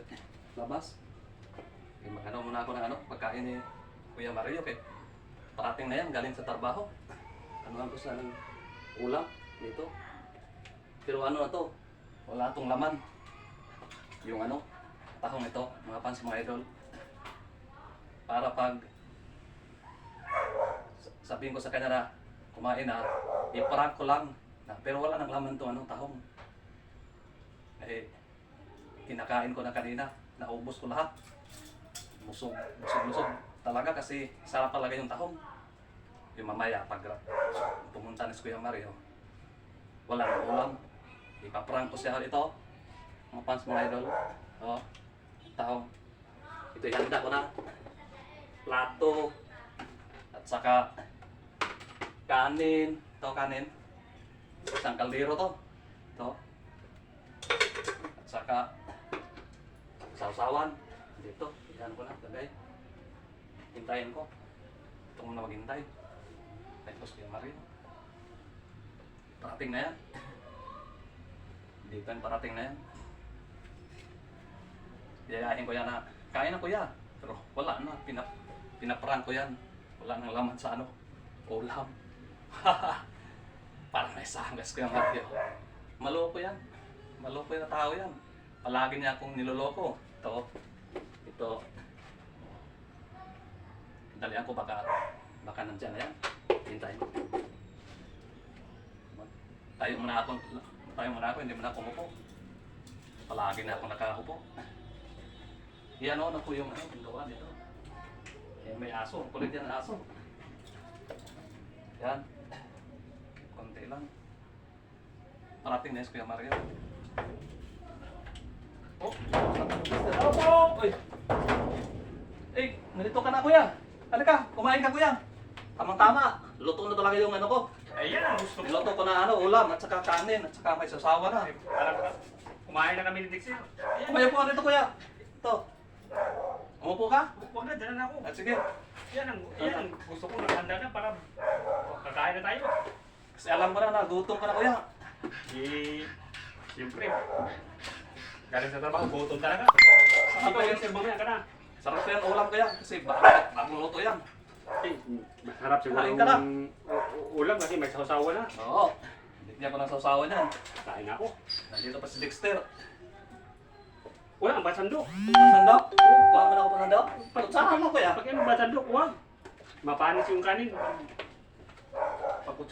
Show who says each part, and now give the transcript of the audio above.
Speaker 1: ulit labas. Mag-ano muna ako ng pagkain ni Kuya Mario kay parating na yan galing sa trabaho. Ano ko sa ulam dito. Pero ano na to, wala tong laman. Yung tahong ito, mga fans, mga idol. Para pag sabihin ko sa kanya na kumain na, i-prank ko lang. Pero wala nang laman to tahong. Eh, kinakain ko na kanina, naubos ko lahat. Busog talaga kasi sarap talaga yung tahong. Yung mamaya pag pumunta ni Kuya Mario, wala nang ulam. Ipaprank ko siya ito. Mga fans, mga idol. Tahong. Ito ihanda ko na. Plato. At saka kanin. Ito kanin. Isang kaldero to. Ito. At saka sausawan. Dito. Yan ko na. Lagay. Hintayin ko. Ito muna maghintay. Tapos Kuya Mario. Parating na yan. Dito yung parating na yan. Yayahin ko yan na, kain na kuya. Pero wala na, pinaprank ko yan. Wala nang laman sa ulam. Parang may sangas ko yung Mario. Maloko yan. Maloko yung tao yan. Palagi niya akong niloloko. Ito. Dalihan ko baka nandyan na yan. Hintayin ko. Tayo muna ako, hindi muna ako umupo. Palagi na ako nakaupo. Yan na po yung gawa nito. May aso, kulit yan aso. Yan. Konti lang. Parating na yung Kuya Mario. Ano po? Uy! Nalito ka na kuya. Halika, kumain ka kuya. Tamang-tama. Luto na talaga yung ko.
Speaker 2: Ayan, gusto ko.
Speaker 1: Niluto ko na ulam at saka kanin at saka may sasawa na.
Speaker 2: Kumain na kami ni Dixie.
Speaker 1: Kumain po dito kuya. Ito. Umupo ka?
Speaker 2: Huwag na, dala na ako.
Speaker 1: At sige.
Speaker 2: Yan ang gusto ko, nakahanda na para kakain na tayo.
Speaker 1: Kasi alam ko na gutom ka na kuya.
Speaker 2: Siyempre, galing sa trabaho, gutom talaga.
Speaker 1: Sarap
Speaker 2: Ikaw
Speaker 1: yan.
Speaker 2: yung sirbo ka na.
Speaker 1: Sarap yan ulam kuya. Kasi bagong luto yan.
Speaker 2: Masarap siguro
Speaker 1: Kain ka na.
Speaker 2: ulam kasi may sausawa na.
Speaker 1: Oo. Hindi ako nang sasawa niyan.
Speaker 2: Kain na ako.
Speaker 1: Nandito pa si Dexter.
Speaker 2: Wala, ang basandok.
Speaker 1: Sandok? Kuha mo na ako pa sandok? Saan mo kuya?
Speaker 2: Pag ano basandok, huwag. Mapanis yung kanin.